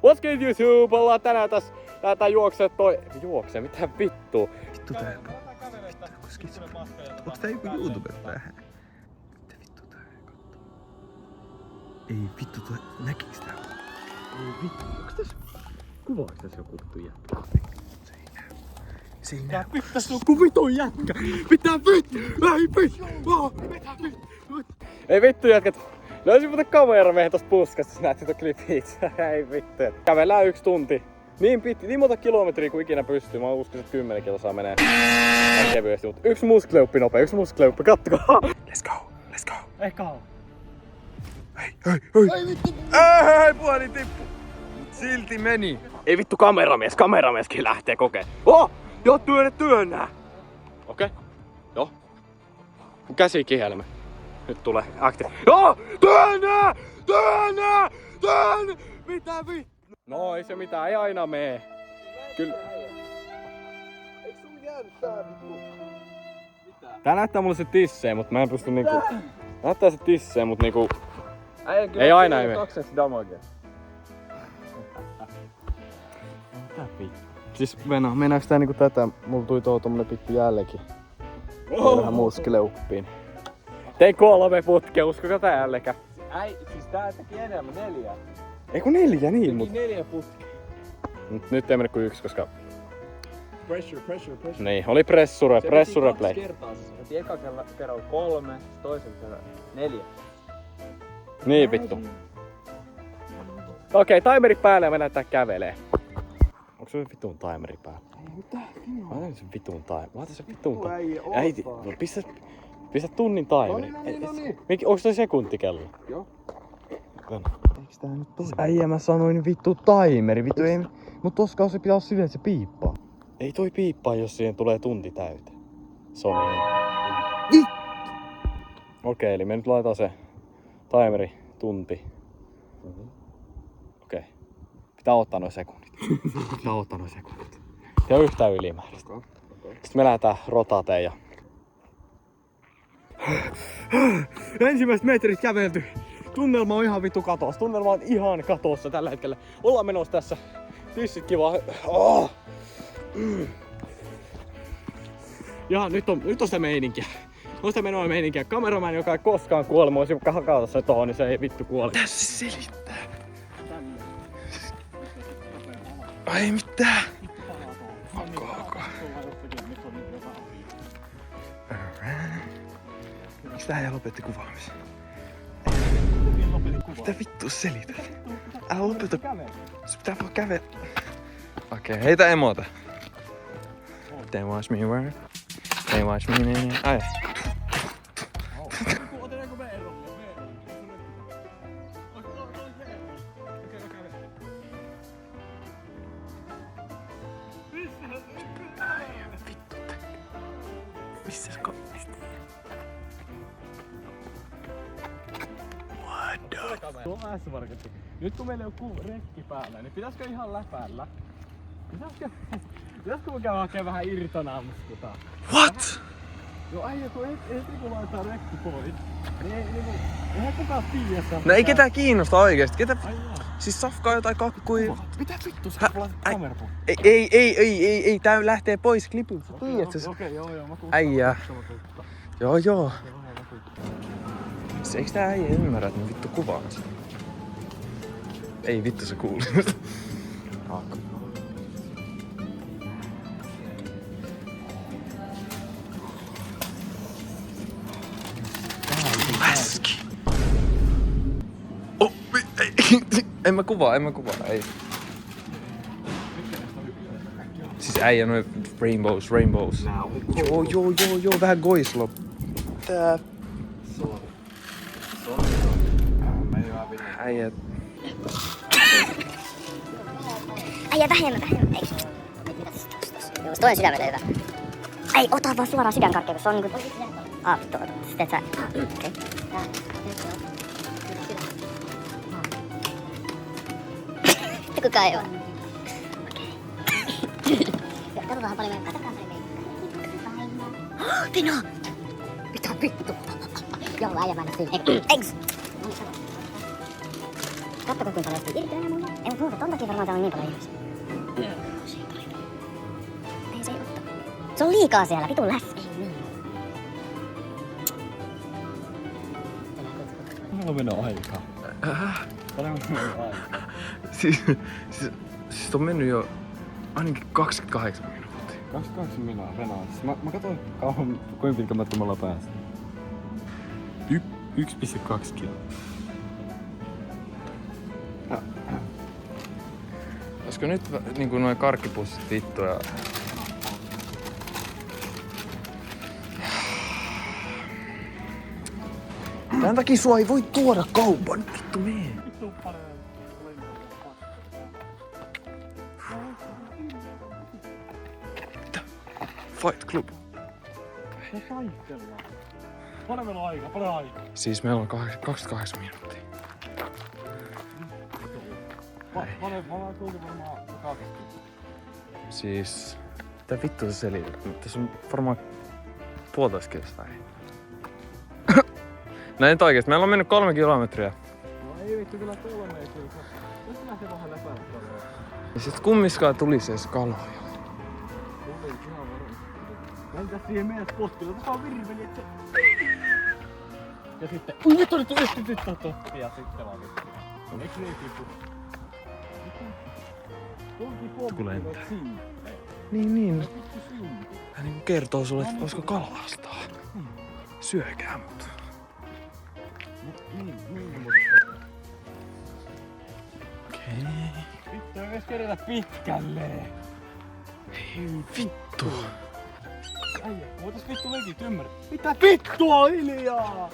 What's good YouTube? Ollaan tänään tässä tää juoksee Juoksee? Mitä vittua? Vittu tää. Onks tää joku YouTube-päähän? Mitä vittu tää? Ei vittu tää. Näkiks tää? Ei vittu. Onks tässä? Kuvaaks tässä joku vittu jätkä? Se ei näy. Tässä on joku vittu jätkä. Mitä vittu? Ei vittu. Mitä vittu? Ei vittu jätkät. Löysin muuten kameramiehet tosta puskasta, jos näette klipit. Ei vittu. Kävellään 1 tunti. Niin monta kilometriä kuin ikinä pystyy. Mä uskon, että 10 kilsaa menee kevyesti. Mutta 1 muskleuppi nopea, 1 muskleuppi. Kattokaa. Let's go. Let's go. Ehkä on. Hei. Ei puolin tippu. Silti meni. Ei vittu kameramieskin lähtee kokeen. Joo, työnnä. Okei. Joo. Käsi kihelmä. Nyt tulee aktiivinen. Joo! Työnnä! Mitä vittu? No ei se mitään, ei aina mee. Kyllä. Eikö sun jäänyt tää vittu? Tää näyttää mulle se tissee, mut mä en pysty niinku... Näyttää se tissee, mut niinku... Ei aina ei mee. 2 damagea. Mitä vittu? Siis mennäänkö tää niinku tätä? Mulla tuli tommonen pikku jälki. Vähän muskeleuppiin. Tein 3 putkea, uskokaa tää jällekä. Siis tää teki enemmän 4. Ei kun 4 niin, mut... 4 putkea. Nyt ei mene kuin 1, koska... Pressure. Niin, oli pressure play. Kertaa. Eti eka kerralla 3, toisen kerralla 4. Niin vittu. Okei, timeri päälle ja mennään tää kävelee. Onko se vitun timeri päällä? Ei mitään. Mä otan sen vitun timeri. Äiti, pistä tunnin timeri. No niin. Onko toi sekuntikello? Joo. Eiks tää nyt toimi? Äijä mä sanoin vittu timeri. Vittu ei... Mut tossa se pitää olla silleen, että se piippaa. Ei toi piippaa, jos siihen tulee tunti täyteen. Se on niin. Okei, eli me nyt laitetaan se timeri tunti. Okei. Pitää ottaa noin sekunnit. Ei oo yhtään ylimääräistä. Sitten me lähdetään rotateen ja... Ensimmäiset metrit kävelty. Tunnelma on ihan vittu katossa. Tunnelma on ihan katossa tällä hetkellä. Ollaan menossa tässä. Tissit kiva. Ja nyt on sitä meininkiä. On sitä menoa meininkiä. Kameraman, joka ei koskaan kuole, mä voisin vaikka hakata se tohon, niin se ei vittu kuole. Tässä se selittää. Ai mitään. Okay. Miksi tää ei lopetti kuvaamisen? Mitä vittu selität? Älä lopeta. Se pitää vaan kävellä. Okei, heitä emota. They watch me work. They watch me ai. Missä se kommisti? What the? Tuo S-marketti. Nyt kun meillä on joku rekki päällä, niin pitäisikö ihan läpällä? Pitäisikö me käydä hakemaan vähän irtonaammusta? What? No äijä, kun ei kun laittaa rekki pois, niin eihän kukaan tiedä sitä. No ei ketään kiinnosta oikeesti. Siis safkaa jotain kakkui. Mitä vittu sä laitat kamerapun? Ei, tää lähtee pois klipiltä. Tiedätkö? Okei, joo, mä kuulin. Äijä. Joo. Eiks tää äijä ymmärrä, että mä vittu kuvaan sitä? Ei vittu se kuuli. Läski. En mä kuvaa, ei. Siis äijä noin rainbows. Joo, vähän goislo. Tää. Äijä. Äijä, vähemmän. Eiks? Joo, toinen sydämellä hyvä. Ei, ota vaan suoraan sydänkarkkeja, kun se on niinku... vittu, ota. Sitten et sä... Okei. Kukaan ei oo. Okei. Katsotaan paljon meidän. Katsotaan paljon. Tino! Mitä vittu? Joo, äijä mä näin. Eiks? Kattokaa kuinka paljon irti enää mulle. Ei mut muuta, ton takia varmaan täällä on niin paljon ihmisiä. Ei se ei ottaa. Se on liikaa siellä, vitun läs. Ei niin. Mulla on mennyt aikaa. Paljon on mennyt aikaa. Siis on mennyt jo ainakin 28 minuuttia. 28 minuuttia Renaatissa. Mä katsoin kauan, kuinka pitkä matka me ollaan päästä. 1,2 kiloa. Olisiko nyt niinku noin karkkipussit vittuja? Tän takia sua ei voi tuoda kaupan. Vittu mee. Fight Club. Me taistellaan. Paljon meillä on aikaa, paljon aikaa. Siis meillä on 28 minuuttia. Mä oon tullut varmaan 20. Siis... Mitä vittu sä selität? Tässä on varmaan puolitoista kilsaa. Näin nyt oikeesti. Meillä on mennyt 3 kilometriä. No ei vittu kyllä 3 kilsaa. Jos lähtee vähän läpäärä kaloja. Ja sit kummiskaan tulisi edes kaloja. Tuli ihan varmasti. Lentää siihen meidän spottille. Tässä on virveli, et se... Ja sitten... Nyt oli totti ja sitten vaan vittu. Eiks niin tipu? Kun lentää. Niin. Hän niinku kertoo sulle, että voisiko kalastaa. Syökää mut. Okei. Vittu, ei edes kerätä pitkälle. Ei vittu. Äijä, voitais vittu legit ymmärrä. Mitä vittua hiljaa?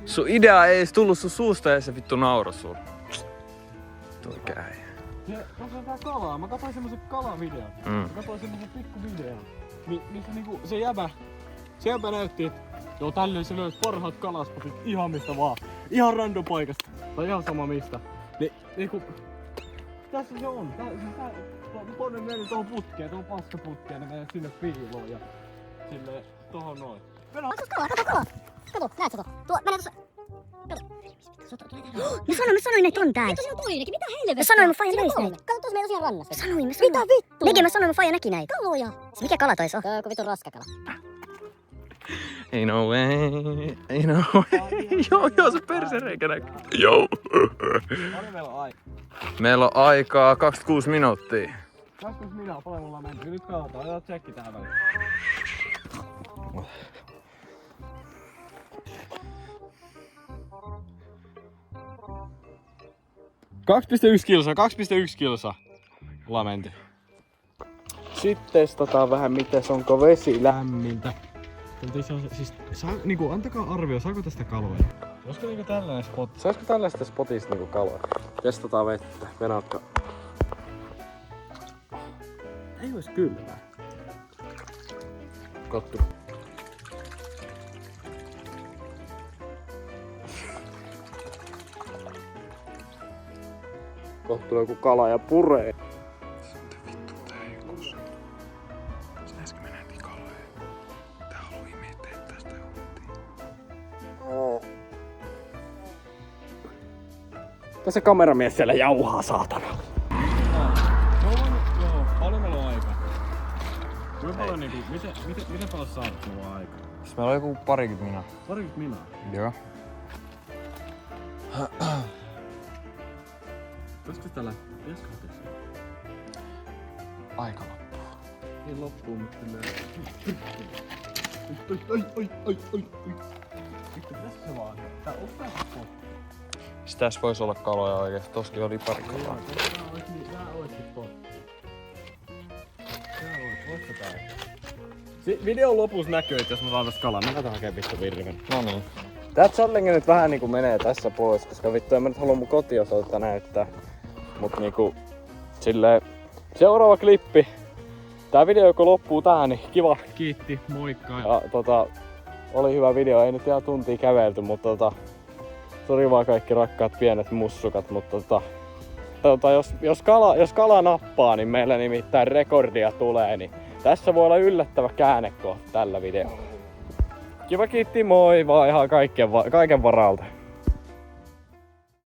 Sun idea ei edes tullut sun suusta ja se vittu nauro sun. Toi käy. Tuossa on tää kalaa. Mä katsoin semmosen kalavideon. Mä katsoin semmosen pikkuvideon. Missä niinku se jäbä näytti, että joo tälleen se löysi parhaat kalaspotit ihan mistä vaan. Ihan random paikasta. Tai ihan sama mistä. Niinku... Tässä se on. Tuonne meni tohon putkeen, tohon paskaputkeen. Ne menee sinne piiloon ja... Silleen tohon noin. Kato, näet sä tuo? Menee tossa. Kato. Mä sanoin, että on täällä. Mitä siinä on toinenkin? Mitä helvettiä? Mä sanoin, mun faija näis näitä. Kato, tuossa meillä on siellä rannassa. Mä sanoin. Mitä vittua? Nekin mä sanoin, mun faija näki näitä. Kaloja. Mikä kala tois on? Joku vitun raskakala. Ei no way. Joo, se persereikä näkyy. Joo. Paljon meillä on aikaa? Meillä on aikaa 26 minuuttia. 20 minuuttia, paljon mulla on mennyt. Nyt katsotaan, otetaan tsekki tähän väliin. $2,1 kilsa. Ollaan menty. Sitten testataan vähän, miten onko vesi Lämmintä. Siis, niinku, antakaa arvio, saako tästä kaloja? Olisiko niinku tällainen spot? Saisiko tällaista spotista niinku kaloja? Testataan vettä. Venätkö? Ei ois kylmää. Kottu. Kohta tulee joku kala ja puree. Mitä vittu tää heikus? Sinäskö me nähtiin kaloja? Tää haluu imettää tästä hommattiin. Tässä kameramies siellä jauhaa, saatana. Joo, paljon meillä on aikaa. Kuinka paljon niinku, miten paljon saat mulla on aikaa? Siis meillä on joku 20 minä. 20 minuuttia. Joo. Koska sitä lähtee? Pitäisikö tässä? Aika loppuu. Ei loppuu, mutta Oi. Vittu, pitäisikö se vaan? Tää on tää spot. Siis tässä vois olla kaloja oikeesti. Toskin oli pari kalaa. Tää ois spot. Oisko tää? Videon lopussa näkyy, että jos mä saan tästä kalaa, mä lähdetään hakemaan vittu virven. No niin. Tää challenge nyt vähän niinku menee tässä pois, koska vittu en mä nyt halua mun kotiosoitetta näyttää. Mut niinku silleen seuraava klippi. Tää video joko loppuu tähän, niin kiva. Kiitti, moikka. Ja oli hyvä video, ei nyt ihan tuntia kävelty, mutta sori vaan kaikki rakkaat pienet mussukat, mutta jos kala nappaa, niin meillä nimittäin rekordia tulee, niin tässä voi olla yllättävä käännekohta tällä videolla. Kiva kiitti, moi vaan ihan kaiken varalta.